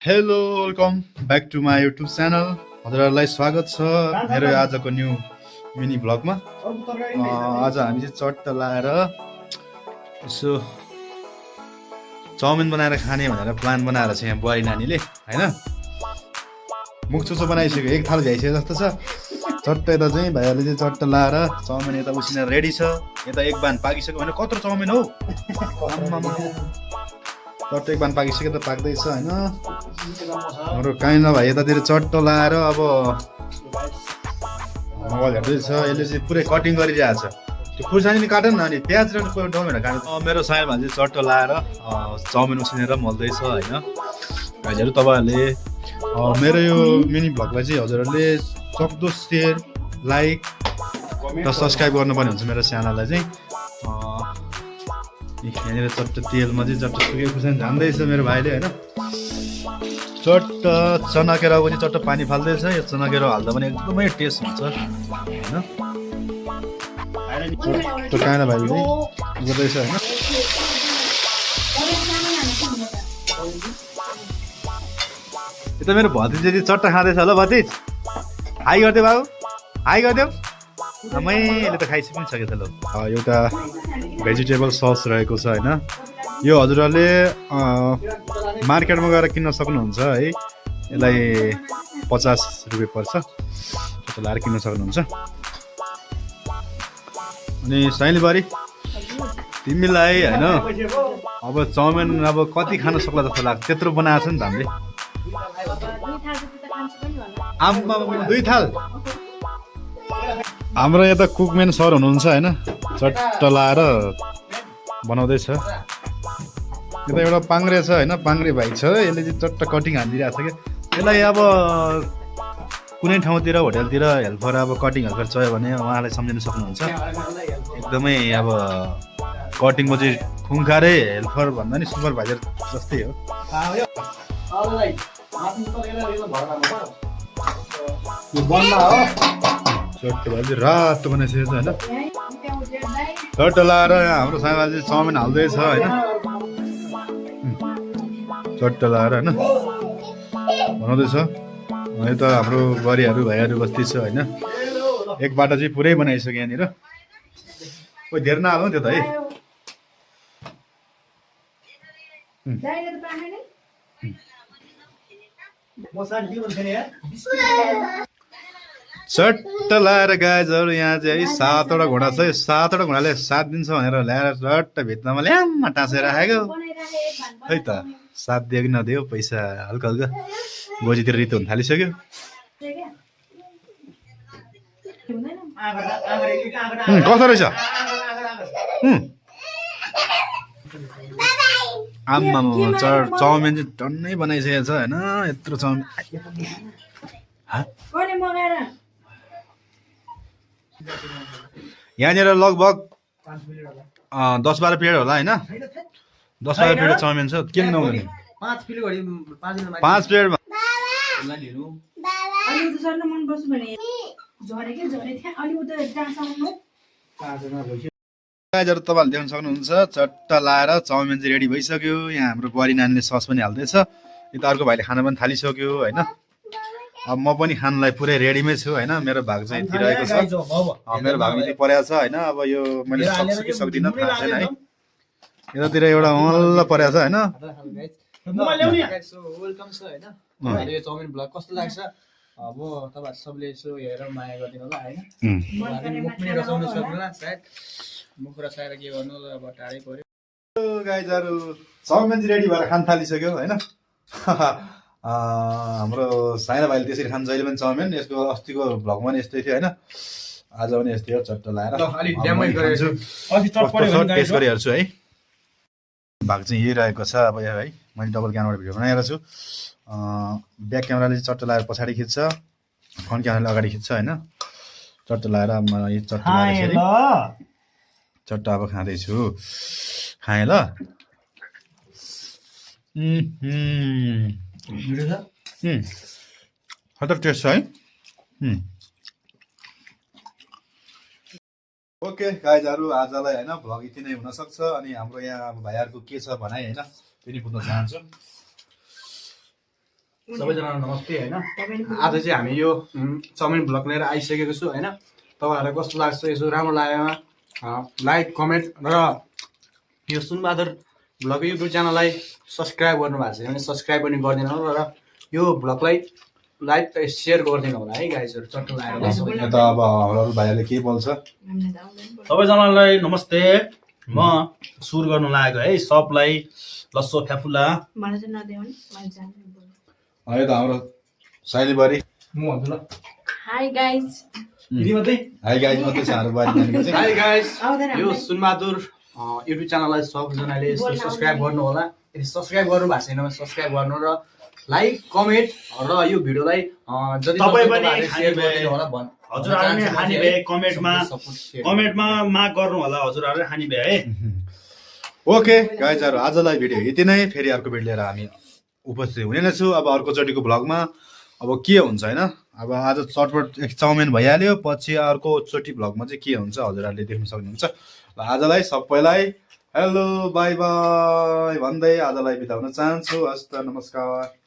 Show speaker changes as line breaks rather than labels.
Hello welcome back to my YouTube channel. हजुरहरूलाई स्वागत छ मेरो आजको न्यू मिनी भ्लगमा। आज हामी चाहिँ चट्ट लाएर यसो चाउमिन बनाएर खाने भनेर प्लान बनाएर छ यहाँ बुहारी नानीले होइन। मुख चुचो बनाइसक्यो, एक थाल भ्याइसक्यो जस्तो छ। चट्ट यता चाहिँ भाइहरूले चाहिँ चट्ट लाएर चाउमिन यता उसिनेर रेडी छ। यता एक बान पाकिसक्यो भने कत्रो चाउमिन हो, चट्ट एक बान पाकिसक्यो त पाक्दैछ होइन। हाम्रो काइना भाइ यतातिर चट्ट लाएर अब मोबाइल हेर्दैछ। यसले चाहिँ पुरै कटिङ गरिरहेको छ। त्यो खुर्सानी काट न अनि प्याज र टमेटो काट्नु। मेरो सानो भाइ चाहिँ चट्ट लाएर चाउमिन उसिनेर मल्दैछ होइन। भाइहरू तपाईँहरूले मेरो यो मिनी भ्लगलाई चाहिँ हजुरहरूले सक्दो सेयर लाइक र सब्सक्राइब गर्नुपर्ने हुन्छ मेरो च्यानललाई चाहिँ। यहाँनिर चट्ट तेलमा चाहिँ चट्ट सुकेको खुर्सानी झान्दैछ मेरो भाइले होइन। चट्ट चनाकेरा पनि चट्ट पानी फाल्दैछ। यो चनाकेरा हाल्दा पनि एकदमै टेस्ट हुन्छ होइन। चट्ट काना भाइले चाहिँ गर्दैछ होइन। यो त मेरो भतिजले चट्ट खाँदैछ ल। भतिज हाई गरिदेऊ बाबु, हाई गरिदेऊ। मैले त खाइसकि पनि सकेको ल। एउटा भेजिटेबल सस रहेको छ होइन। यो हजुरहरूले मार्केटमा गएर किन्न सक्नुहुन्छ है। यसलाई 50 रुपियाँ पर्छ, त्यसो लाएर किन्न सक्नुहुन्छ। अनि साइलीबारी तिमीलाई होइन अब चाउमिन अब कति खान सक्ला जस्तो लाग्छ, त्यत्रो बनाएको छ नि त हामीले। आम्मा 2 थाल। हाम्रो यता कुकम्यान सर हुनुहुन्छ होइन, चट्ट लाएर बनाउँदैछ। यता एउटा पाङ्रे छ होइन, पाङ्रे भाइ छ। यसले चाहिँ चट्ट कटिङ हानिदिइरहेको छ क्या। यसलाई अब कुनै ठाउँतिर होटेलतिर हेल्पर अब कटिङ हेल्पर चाहियो भने उहाँलाई सम्झिन सक्नुहुन्छ। एकदमै अब कटिङको चाहिँ खुङ्खारै हेल्पर भन्दा नि सुपरभाइजर जस्तै हो। चट्ट भाइ चाहिँ रातो बनाइसकेको छ होइन। चट्ट लाएर हाम्रो सानो चाहिँ चाउमिन हाल्दैछ होइन। चट्ट लाएर होइन बनाउँदैछ। यता हाम्रो बुहारीहरू भाइहरू बस्दैछ होइन। एक बाटो चाहिँ पुरै बनाइसक्यो यहाँनिर। कोही धेर नहाल्नु त्यो त है। चट्ट लाएर गाइजहरू यहाँ चाहिँ है 7वटा घोडा छ। यो 7वटा घोडाले 7 दिन्छ भनेर ल्याएर चट्ट भित्तामा ल्याम्मा टाँसेर राखेको है त। 7 दियो कि नदियो पैसा हल्का हल्का गोजीतिर रितो हुन थालिसक्यो। कस्तो रहेछ आम्मा चाउमिन चाहिँ टन्नै बनाइसकेको छ होइन। यत्रो चाउमिन यहाँनिर लगभग 10-12 प्लेट होला होइन। 10-12 प्लेट चाउमिन छ। किन नहुने 5 प्लेटमा तपाईँहरूले देख्न सक्नुहुन्छ। चट्ट लाएर चाउमिन चाहिँ रेडी भइसक्यो। यहाँ हाम्रो बुहारी नानीले सस पनि हाल्दैछ। यता अर्को भाइले खाना पनि थालिसक्यो होइन। अब म पनि खानलाई पुरै रेडीमै छु होइन। मेरो भाग चाहिँ दिइरहेको छ। मेरो भाग माथि परेको छ होइन। अब यो मैले सक्छु कि सक्दिनँ थाहा छैन है। यतातिर एउटा मल्ल परेको छ होइन।
चाउमिन भ्लग कस्तो लाग्छ अब तपाईहरु सबले यसो हेरेर माया गरिदिनु होला हैन। मुख पनि रसाउन सक्नुला सायद मुख रसाएर के गर्नु अब टाढै पर्यो।
गाइजहरु चाउमिन चाहिँ रेडी भएर खान थालिसक्यो हैन। हाम्रो साइना भाइले त्यसरी खान जहिले पनि चाउमिन। यसको अस्तिको भ्लगमा पनि यस्तै थियो हैन। आज पनि यस्तै हो। चट्ट लाएर
अलि ड्यामै गरेछु।
अस्ति चट पड्यो भने टेस्ट गरि हेर्छु है। भाग चाहिँ यही रहेको छ अब यहाँ है। मैले डबल क्यामेरा भिडियो बनाएर छु। ब्याक क्यामेराले चट्ट लाएर पछाडि खिच्छ, फ्रन्ट क्यामेराले अगाडि खिच्छ हैन। चट्ट लाएर म यो चट्ट लाएर चट्ट अब खाँदैछु। खाएँ ल। खतरा टेस्ट छ है। ओके गाइजहरु आजलाई हैन भ्लग यति नै हुन सक्छ। अनि हाम्रो यहाँ अब भाइहरुको के छ भनाइ हैन, पनि बुझ्न चाहन्छु।
सबैजनालाई नमस्ते होइन आज चाहिँ हामी यो चाउमिन भ्लग लिएर आइसकेको छु होइन तपाईँहरूलाई कस्तो लाग्छ यसो राम्रो लागेमा लाइक कमेन्ट र यो सुनबहादुर भ्लग युट्युब च्यानललाई सब्सक्राइब गर्नुभएको छ भने सब्सक्राइब पनि गरिदिनु होला र यो भ्लगलाई लाइक सेयर गरिदिनु होला है गाइजहरू चट्ट लगाएर
यता अब हाम्रो भाइहरूले के बोल्छ
सबैजनालाई नमस्ते म सुरु गर्नु लागेको है सबलाई लस्सो फ्याफुला
यो त हाम्रो साइलीबारी
म भन्छु ल
हाई गाइज
यति मात्रै
हाई गाइज मात्रै छ हाम्रो बारी नानीको चाहिँ
हाई गाइस यो सुनबहादुर युट्युब च्यानललाई सबैजनाले यस्तो सब्सक्राइब गर्नु होला यदि सब्सक्राइब गर्नु भएको छैन भने सब्सक्राइब गर्नु र लाइक कमेन्ट र यो भिडियोलाई जति
तपाईँ पनि
सेयर गरिदिनु होला
हजुरहरूले हानि भए कमेन्टमा माग गर्नु होला हजुरहरूले हानि भए है
ओके गाइजहरू आजलाई भिडियो यति नै फेरि अर्को भिडियो लिएर हामी उपस्थित हुने नै छु अब अर्कोचोटिको भ्लगमा अब के हुन्छ होइन अब आज चटपट एक चाउमिन भइहाल्यो पछि अर्कोचोटि भ्लगमा चाहिँ के हुन्छ हजुरहरूले देख्न सक्नुहुन्छ ल आजलाई सबैलाई हेलो बाई बाई भन्दै आजलाई बिताउन चाहन्छु हस्त नमस्कार